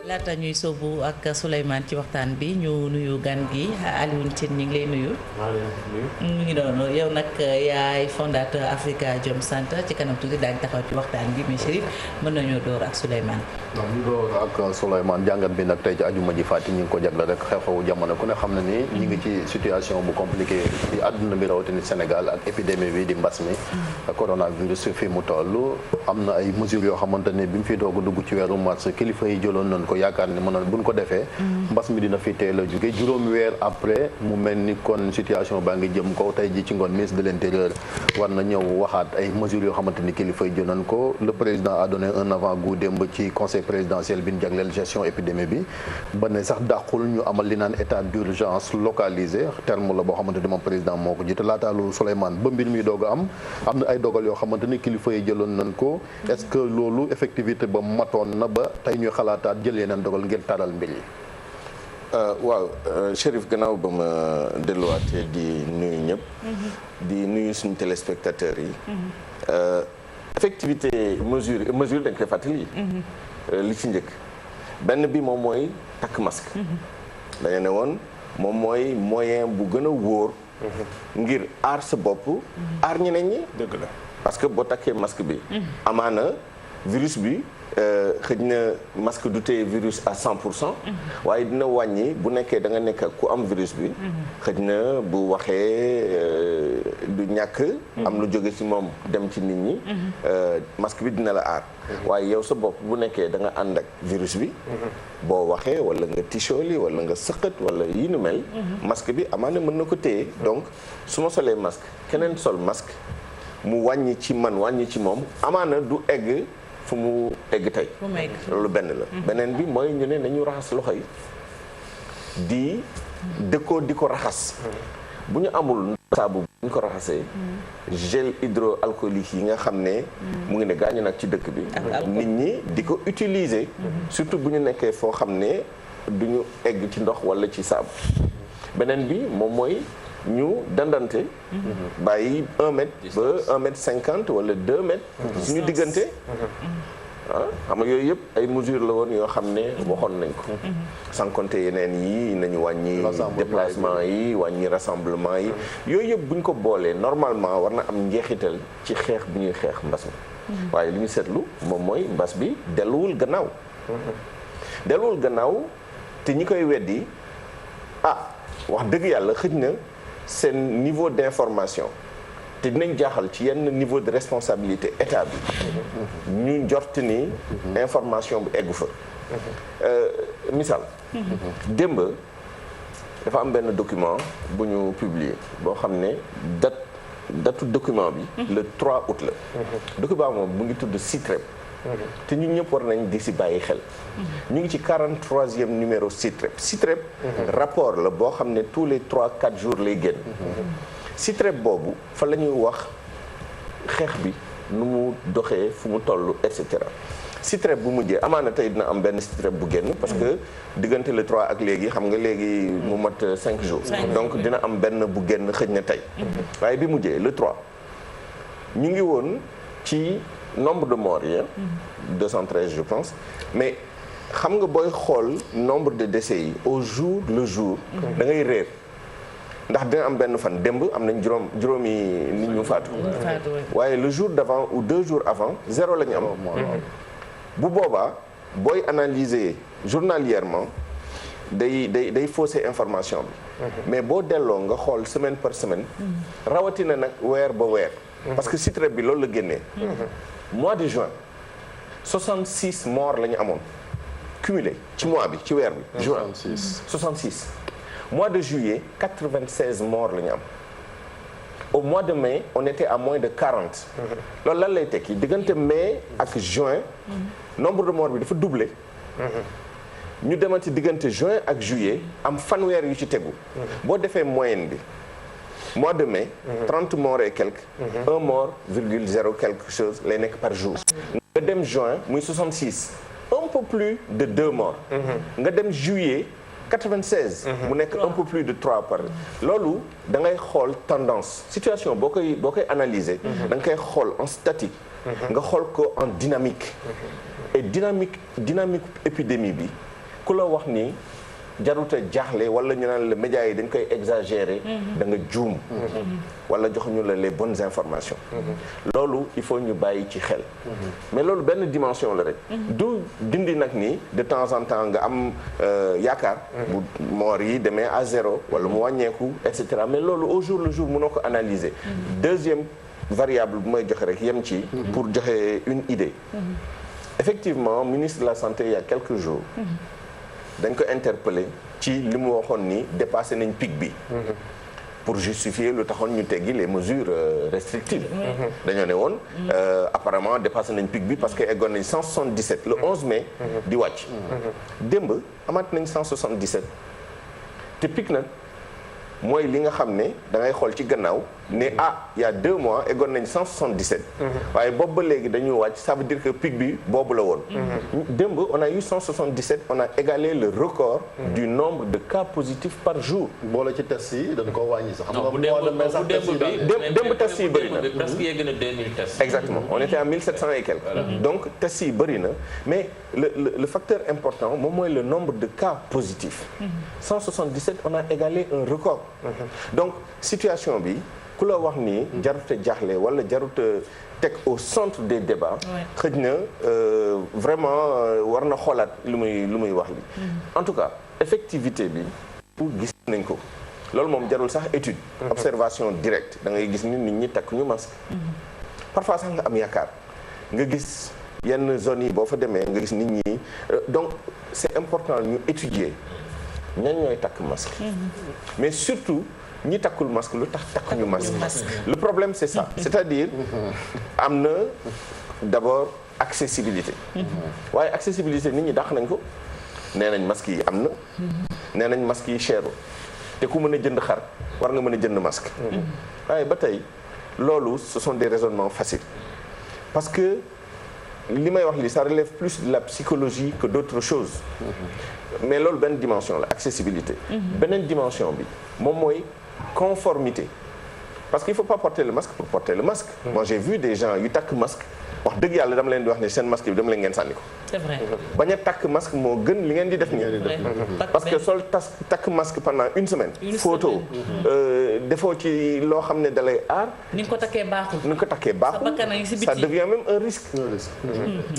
laata ñuy sóobu ak Souleymane ci waxtaan bi ñu nuyu gan gi Alioune Tine ñu ngi lay nuyu. mu ngi doon yow nag yaay fondateur Africa Jom Center ci kanam tuuti daañu taxaw ci waxtaan bi mais Chérif mën nañoo door ak Souleymane. waaw ñu door ak Souleymane jàngat bi nag tey ci ajuma ji fàtti ñu ngi ko jagle rek xew-xewu jamono ku ne xam na ni ñu ngi ci situation bu compliqué ci àdduna bi rawatina Sénégal ak épidémie bi di mbas mi. coronavirus fi mu toll am na ay mesures yoo xamante ne bi mu fi doog a dugg ci weeru mars kilifa yi jëloon nañ ko yaakaar ni mënoon buñ ko defee mbas mi dina fi teel a jóge juróomi weer après mu mel ni kon situation baa ngi jëm kaw tey ji ci ngoon ministre de l'intérieur war na ñëw waxaat ay mesures yoo xamante ni kilifa yi jël nañ ko le président a donné un avant-goût démb ci conseil présidentiel bi ñu jagleel gestion épidémie bi ba ne sax dàqul ñu amal li naan état d'urgence localisé terme la boo xamante ni moom président moo ko jiite laataalu Souleymane ba mbir mi doog a am na ay dogal yoo xamante ni kilifa yi jëloon nañ ko est-ce que loolu effectivité ba matoon na ba tey ñuy xalaataat jël yeneen dogal ngir taral mbir yi. waaw Chérif gannaaw ba ma delluwaatee di nuyu ñëpp. di nuyu suñu téléspectateurs yi. effectivité mesure dañ koy fàttali. li ci njëkk benn bi moom mooy takk masque. dañu ne woon moom mooy moyen bu gën a wóor. ngir aar sa bopp. aar ñeneen ñi. dëgg la parce que boo takkee masque bi. amaana virus bi. xëj na masque du téye virus à 100%. waaye dina wàññi bu nekkee da nga nekk ku am virus bi. xëj na bu waxee du ñàkk. am lu jóge ci moom dem ci nit ñi. masque bi dina la aar. waaye yow sa bopp bu nekkee da nga ànd ak virus bi. boo waxee wala nga tichooli wala nga sëqat wala yi nu mel. masque bi amaana mën na ko téye donc su ma solee masque keneen sol masque mu wàññi ci man wàññi ci moom amaana du egg. fu mu egg tey loolu benn la beneen bi mooy ñu ne nañu raxas loxo yi di di ko raxas bu ñu amul saabu bu ñu ko raxasee gel hydroalcoolique yi nga xam ne mu ngi ne gaañu nag ci dëkk bi nit ñi di ko utiliser surtout bu ñu nekkee foo xam ne du ñu egg ci ndox walla ci saabu beneen bi moom mooy ñu dandante bàyyi 1 mètre ba 1 mètre 50 wala 2 mètres suñu diggante xam nga yooyu yëpp ay mesures la woon yoo xam ne waxoon nañ ko sans compter yeneen yi nañu wàññi déplacement yi wàññi rassemblement yi yooyu yëpp buñ ko boolee normalement war na am njeexital ci xeex bi ñuy xeex mbas mi waaye li ñu seetlu moom mooy mbas bi delluwul gannaaw te ñi koy weddi wax dëgg yàlla xëj na seen niveau d'information te dinañ jaaxal ci yenn niveau de responsabilité état bi ñu njort ni information bu eggu fa misaal démb dafa am benn document bu ñu publier boo xam ne datu document bi le 3 août la document moom mu ngi tudd CITREP te ñun ñëpp war nañ di si bàyyi xel ñu ngi ci 43e numéro CITREP rapport la boo xam ne tous les 3-4 jours lay génn CITREP boobu fa la ñuy wax xeex bi nu mu doxee fu mu toll et cetera CITREP bu mujjee amaana tey dina am benn CITREP bu génn parce que diggante le 3 ak léegi xam nga léegi mu mat 5 jours donc dina am benn bu génn xëj na tey waaye bi mujjee le 3 ñu ngi woon ci nombre de morts yi 213 je pense mais xam nga booy xool nombre de décès yi au jour le jour da ngay réer ndax dina am benn fan démb am nañ juróomi nit ñu faatu waaye le jour d'avant ou 2 jours avant 0 la ñu am bu boobaa booy analyser journalièrement day fausser information bi mais boo delloo nga xool semaine par semaine rawatina nag weer ba weer parce que CITREP bi loolu la génnee mois de juin 66 morts la ñu amoon cumulé ci mois bi ci weer bi juin 66 mois de juillet 96 morts la ñu am au mois de mai on était à moins de 40 loolu lan lay tekki diggante mai ak juin nombre de morts bi dafa doublé ñu demante diggante juin ak juillet am fanweer yu ci tegu boo defee moyenne bi mois de mai 30 morts et quelques 1 mort virgule 0 quelque chose lay nekk par jour nga dem juin muy 66 un peu plus de 2 morts nga dem juillet 96 mu nekk un peu plus de 3 par loolu da ngay xool tendance situation boo koy analyser da nga koy xool en statique nga xool ko en dynamique et dynamique épidémie bi ku la wax ni jaruta jaaxle wala ñu naan la médias yi dañ koy exagérer da nga juum wala joxuñu la les bonnes informations loolu il faut ñu bàyyi ci xel mais loolu benn dimension la rek du dindi nag ni de temps en temps nga am yaakaar bu moor yi demee à zéro wala mu wàññeeku et cetera mais loolu au jour le jour mënoo ko analyser deuxième variable bu may joxe rek yem ci pour joxe une idée effectivement ministre de la santé il y a quelques jours dañ ko interpellé ci li mu waxoon ni dépassé nañ pic bi pour justifier lu taxoon ñu teggi les mesures restrictives dañoo ne woon apparemment dépassé nañ pic bi parce que eggoon nañ 177 le 11 mai di wàcc démb amaat nañ 177 te pic nag mooy li nga xam ne da ngay xool ci gannaaw ne il y a 2 mois eggoon nañ 177 waaye boobu ba léegi dañuy wàcc ça veut dire que pic bi boobu la woon démb on a eu 177 on a égalé le record du nombre de cas positifs par jour boole ci test yi dañ ko wàññi sax xam nga démb test yi bëri na presque yegg na 2000 tests exactement on était à 1700 et quelques donc test yi bëri na mais le facteur important moom mooy le nombre de cas positifs 177 on a égalé un record donc situation bi ku la wax ni jarut a jaaxle wala jarut a teg au centre des débats xëj na vraiment war na xoolaat lu muy wax li en tout cas effectivité bi pour gis nañ ko loolu moom jarul sax étude observation directe da ngay gis ni nit ñi takk ñu masque parfois sax nga am yaakaar nga gis yenn zones yi boo fa demee nga gis nit ñi donc c'est important ñu étudier ñan ñooy takk masque mais surtout ñi takkul masque lu tax takkuñu masque le problème c'est ça c'est-à-dire am na d'abord accessibilité waaye accessibilité nit ñi dàq nañ ko nee nañ masque yi am na nee nañ masque yi cherul te ku mën a jënd xar war nga mën a jënd masque waaye ba tey loolu ce sont des raisonnements faciles parce que li may wax li ça relève plus de la psychologie que d'autres choses mais loolu benn dimension la accessibilité beneen dimension bi moom mooy conformité parce qu'il faut pas porter le masque pour porter le masque moi j'ai vu des gens yu takk masque wax dëgg yàlla dama leen di wax ne seen masque bi dama leen ngeen sànni ko c'est vrai bañ a takk masque moo gën li ngeen di def nii parce que sol takk masque pendant une semaine photo defoo ci loo xam ne dalay aar ni nga ko takkee baaxul ça devient même un risque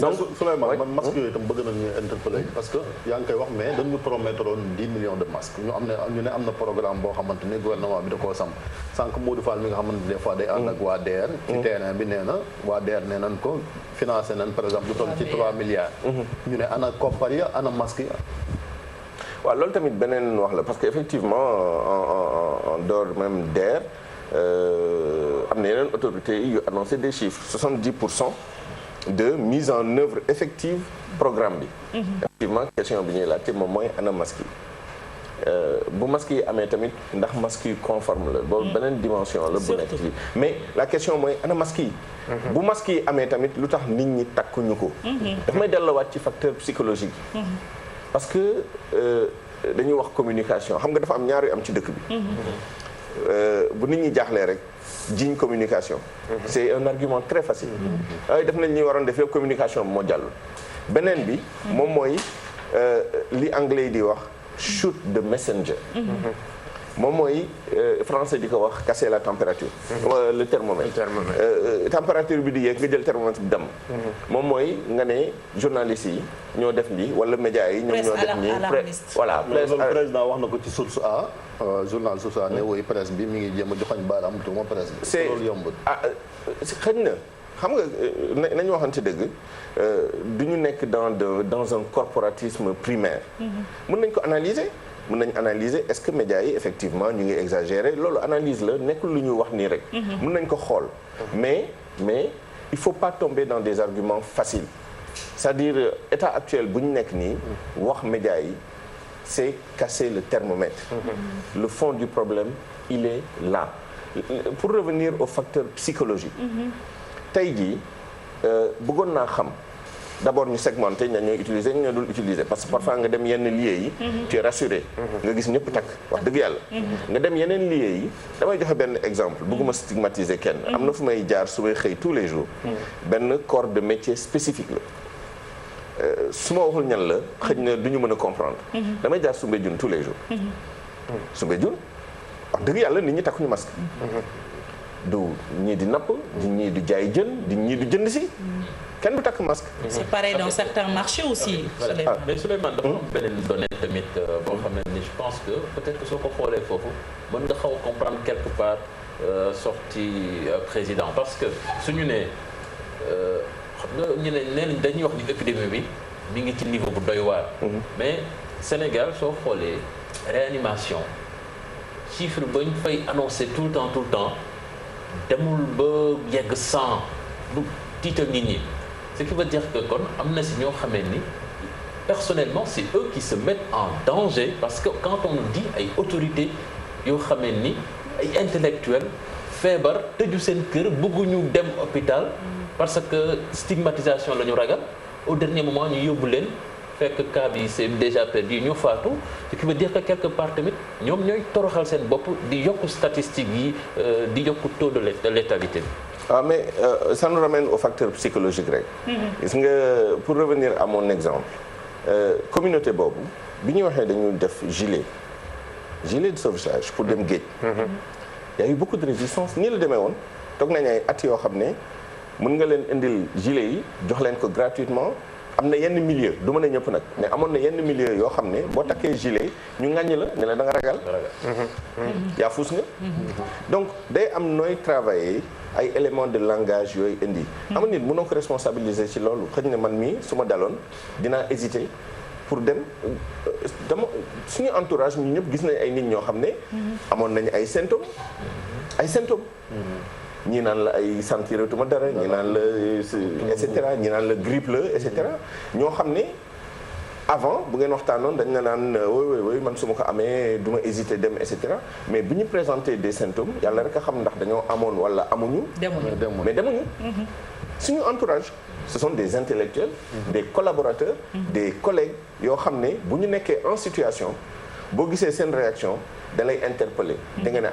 donc Souleymane man masque yooyu itam bëgg nañu interpeller parce que yaa ngi koy wax mais dañu promettre woon 10 millions de masques ñu ne am na programme boo xamante ne gouvernement bi da koo samp sànq Modou Fall mi nga xamante ne des fois day ànd ak waa DER ci terrain bi nee na waa DER nee nañ ko financé nañ par exemple lu toll ci 3 milliards ñu ne ana koppar ya ana masque ya waaw loolu tamit beneen wax la parce que effectivement en dehors même DER am na yeneen autorités yu annoncé des chiffres 70% de mise en œuvre effective programme bi effectivement question bi ñuy laajte moom mooy ana masque yi bu masque yi amee tamit ndax masque yi conforme la boobu beneen dimension la bu nekk fii mais la question mooy ana masque yi bu masque yi amee tamit lu tax nit ñi takkuñu ko daf may delluwaat ci facteur psychologique parce que dañuy wax communication xam nga dafa am ñaar yu am ci dëkk bi bu nit ñi jaaxlee rek jiñ communication c'est un argument très facile waaye def nañ ñuy waroon def yëpp communication moo jàll beneen bi moom mooy li anglais yi di wax shoot the messenger moom mooy français di ko wax casser la température le thermomètre température bi di yéeg nga jël thermomètre bi dem moom mooy nga ne journalistes yi ñoo def lii wala médias yi ñoom ñoo def nii voilà loolu président wax na ko ci source A journal source A ne woy presse bi mi ngi jéem a joxañ baaraam tuuma presse bi c'est loolu yombul xëy na xam nga nañu waxante dëgg du ñu nekk dans un corporatisme primaire mën nañ ko analyser mën nañ analyser est-ce que médias yi effectivement ñu ngi exagérer loolu analyse la nekkul lu ñu wax nii rek mën nañ ko xool mais il faut pas tomber dans des arguments faciles c'est-à-dire état actuel bu ñu nekk nii wax médias yi c'est casser le thermomètre le fond du problème il est là pour revenir au facteur psychologique tey jii bëggoon naa xam d'abord ñu segmenté ña ñooy utiliser ña dul utiliser parce que parfois nga dem yenn lieux yi tu es rassuré nga gis ñëpp takk wax dëgg yàlla nga dem yeneen lieux yi damay joxe benn exemple bëgguma stigmatiser kenn am na fu may jaar su may xëy tous les jours benn corps de métier spécifique la su ma waxul ñan la xëy na du ñu mën a comprendre. damay jaar Soumbédioune tous les jours. Soumbédioune wax dëgg yàlla nit ñi takkuñu masque. du ñii di napp ñii di jaay jën di ñii di jënd si. kenn du takk masque. c'est pareil dans certains marchés aussi. Souleymane mais Souleymane dafa am beneen donnée tamit boo xam ne ni je pense que peut-être que soo ko xoolee foofu mën nga xaw a comprendre quelque part sortie président parce que suñu nee xam nga ñu ne nee nañ dañuy wax ni épidémie bi mi ngi ci niveau bu doy waar. mais Sénégal soo xoolee réanimation chiffre ba ñu fay annoncé tout le temps demul ba yegg 100 du tiital nit ñi. Ce qui veut dire que kon am na si ñoo xamee ni personnellement c'est eux qui se mettent en danger parce que quand on dit ay autorités yoo xamee ni ay intellectuels feebar tëju seen kër bëgguñu dem hôpital parce que stigmatisation la ñu ragal au dernier moment ñu yóbbu leen fekk cas bi c'est déjà perdu ñu faatu ce qui veut dire que quelque part tamit ñoom ñooy toroxal seen bopp di yokk statistiques yi di yokk taux de létalité bi. Ah mais ça nous ramène au facteur psychologique rek. gis nga pour revenir à mon exemple communauté boobu bi ñu waxee dañu def gilet de sauvetage pour dem géej. y a eu beaucoup de résistance nii la demee woon toog nañu ay at yoo xam ne mën nga leen indil gilet yi jox leen ko gratuitement am na yenn milieu du mën a ñëpp nag mais amoon na yenn milieu yoo xam ne boo takkee gilet ñu ŋàññi la ne la da nga ragal. yaa fuus nga. donc day am nooy travailler. ay éléments de langage yooyu indi. xam nga nit mënoo ko responsabiliser ci loolu xëy na man mii su ma daloon dinaa hésiter pour dem dama suñu entourage ñu ñëpp gis nañ ay nit ñoo xam ne. amoon nañu ay symptômes. ñii naan la ay sentiratuma dara ñii naan la et cetera ñii naan la grippe la et cetera ñoo xam ne. avant bu ngeen waxtaanoon dañ la naan woy man su ma ko amee du ma hésiter dem et cetera mais bu ñu présenter des symptômes yàlla rek a xam ndax dañoo amoon wala amuñu. mais demuñu. suñu entourage ce sont des intellectuels. des collaborateurs. des collègues yoo xam ne bu ñu nekkee en situation boo gisee seen réaction da lay interpeller. da nga ne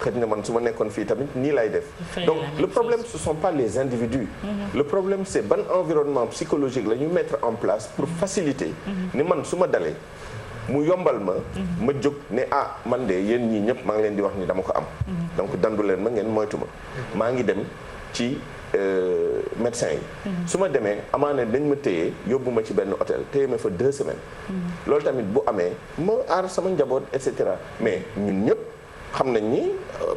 xëy na man su ma nekkoon fii tamit nii lay def. donc le problème ce sont pas les individus. le problème c'est ban environnement psychologique la ñu mettre en place pour faciliter. ni man su ma dalee mu yombal ma. ma jóg ne man de yéen ñii ñëpp maa ngi leen di wax ni dama ko am. donc dandu leen ma ngeen moytu ma. maa ngi dem ci médecin yi. su ma demee amaana dañ ma téye yóbbu ma ci benn hôtel téye ma fa 2 semaines. loolu tamit bu amee ma aar sama njaboot et cetera mais ñun ñëpp xam nañ ni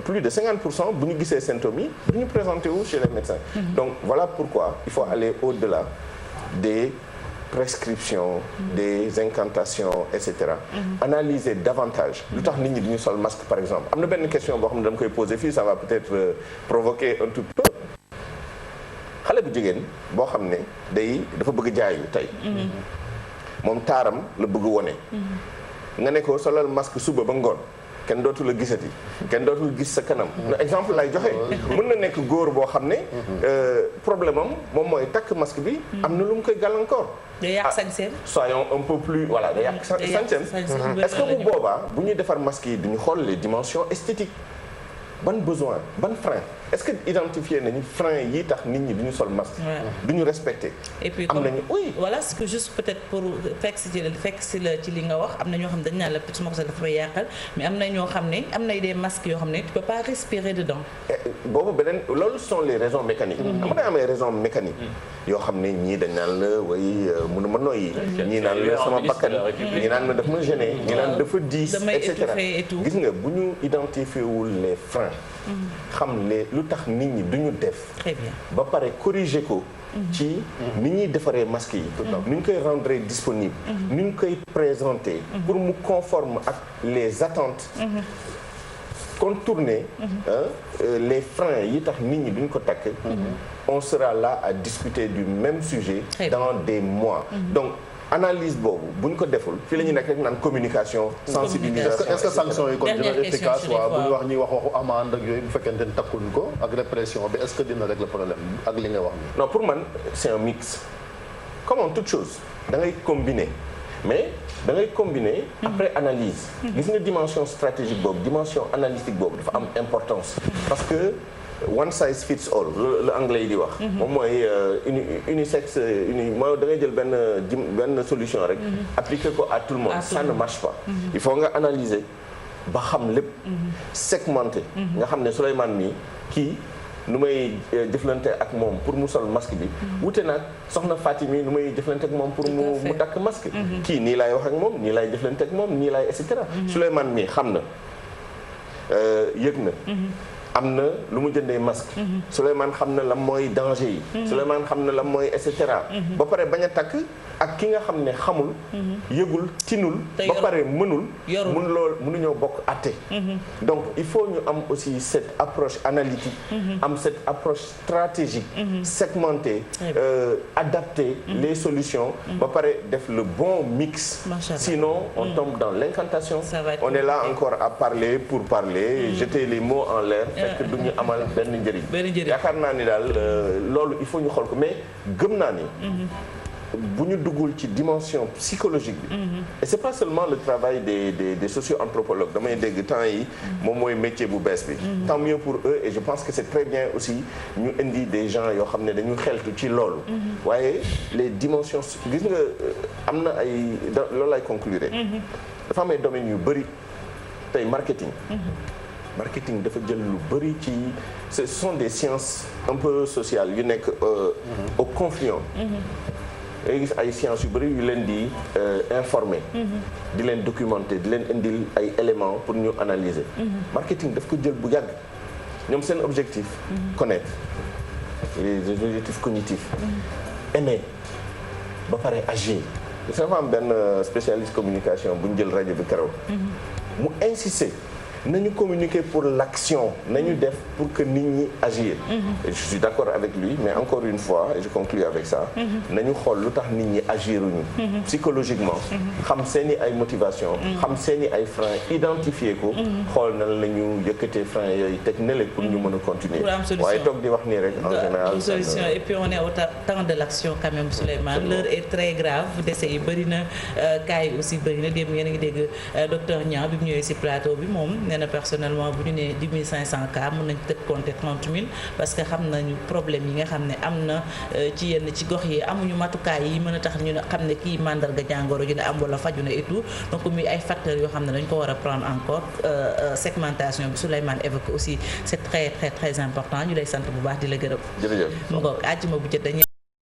plus de 50% bu ñu gisee symptômes yi du ñu présenté wu chez les médecins. donc voilà pourquoi il faut aller au-delà des prescriptions, des incantations et cetera. Analyser davantage lu tax nit ñi duñu sol masque par exemple am na benn question boo xam ne dama koy poser fii ça va peut-être provoquer un tout peu. xale bu jigéen boo xam ne dafa bëgg jaayu tey moom taaram la bëgg wone nga ne ko solal masque suba ba ngoon kenn dootu la gisati kenn dootul gis sa kanam na exemple lay joxe mën na nekk góor boo xam ne problème am moom mooy takk masque bi am na lu mu koy gàllankoor day yàq sañseem soyons un peu plus voilà day yàq sañseem est-ce que bu boobaa bu ñuy defar masque yi duñu xool les dimensions esthétiques ban besoin ban frein est-ce que identifier nañu frein yi tax nit ñi duñu sol masque duñu respecter et puis am nañu oui voilà ce que juste peut-être pour fekk si la ci li nga wax am na ñoo xam ne dañu naan la su ma ko sax dafa may yàqal mais am na ñoo xam ne am na des masques yoo xam ne tu peux pas respirer dedans boobu beneen loolu sont les raisons mécaniques am na amee raisons mécaniques yoo xam ne ñii dañ naan la way mënu ma noyyi ñii naan la sama bakkan ñii naan la daf ma gêner ñii naan dafa diis et cetera gis nga bu ñu identifier wul les freins xam lu tax nit ñi duñu def ba pare corriger ko ci ni ñuy defaree masque yi ni ñu koy rendre disponible ni ñu koy présenter pour mu conforme ak les attentes contourner les freins yi tax nit ñi duñ ko takk on sera là à discuter du même sujet dans des mois donc analyse boobu bu ñu ko deful fii la ñu nekk rek naan communication sensibilisation est-ce que sanction yi kon dina efficace waaw bu ñu wax ñuy wax waxu amende ak yooyu bu fekkente ni takkuñ ko ak répression bi est-ce que dina régler problème ak li nga wax ni non pour man c'est un mix comme en toute chose da ngay combiner mais da ngay combiner après analyse gis nga dimension stratégique boobu dimension analytique boobu dafa am importance parce que one size fits all le anglais yi di wax. moom mooy unisexe mooy da ngay jël benn solution rek. appliquer ko à tout le monde. Ça ne marche pas. il faut nga analyser ba xam lépp. segmenter. nga xam ne Souleymane mi kii. nu may jëflante ak moom pour mu sol masque bi wute nag soxna Fatimi nu may jëflante ak moom pour mu takk masque kii nii laay wax ak moom nii laay jëflante ak moom nii laay et cetera Souleymane mi xam na yëg na am na lu mu jëndee masque Souleymane xam na lan mooy danger yi Souleymane xam na lan mooy et cetera ba pare bañ a takk ak ki nga xam ne xamul yëgul tinul ba pare mënuñoo bokk àtte donc il faut ñu am aussi cette approche analytique am cette approche stratégique segmentée adapter les solutions ba pare def le bon mix sinon on tombe dans l'incantation on est là encore à parler pour parler jeter les mots en l'air fekk du ñu amal benn njëriñ yaakaar naa ni daal loolu il faut ñu xool ko mais gëm naa ni bu ñu duggul ci dimension psychologique bi et c'est pas seulement le travail des socio-anthropologues damay dégg temps yi moom mooy métier bu bees bi tant mieux pour eux et je pense que c'est très bien aussi ñu indi des gens yoo xam ne dañu xeltu ci loolu waaye les dimensions gis nga am na ay loolu lay conclure dafa am ay domaines yu bëri tey marketing dafa jël lu bëri ci ce sont des sciences un peu sociales yu nekk au confluent ngay gis ay sciences yu bëri yu leen di informer di leen documenter di leen indil ay éléments pour ñu analyser marketing daf ko jël bu yàgg ñoom seen objectif connaître les objectifs cognitifs aimer ba pare agir dafa am benn spécialiste communication bu ñu jël rajo bi keroog mu insister nañu communiquer pour l'action nañu def pour que nit ñi agir et je suis d'accord avec lui mais encore une fois et je conclue avec ça nañu xool lu tax nit ñi agiruñu psychologiquement xam seeni ay motivation xam seeni ay freins identifier ko xool nan la ñu yëkkatee freins yooyu teg nele pour ñu mën a continuer waaye toog di wax nii rek en général solution et puis on est au temps de l'action quand même Souleymane l'heure est très grave décès yi bëri na cas yi aussi bëri na démb yéen a ngi dégg docteur Niang bi mu ñëwee ci plateau bi moom nee na personnellement bu ñu nee 10 500 cas mën nañ tëj compter 30 000 parce que xam nañu problème yi nga xam ne am na ci yenn ci gox yi amuñu matukaay yi mën a tax ñu ne xam ne kii mandarga jàngoro ji ne am wala faju na et tout donc muy ay facteurs yoo xam ne dañ ko war a prendre en compte segmentation bi Souleymane évoque aussi c'est très très très important ñu lay sant bu baax di la gërëm. jërëjëf mu ngoog àjjuma bu jot dañuy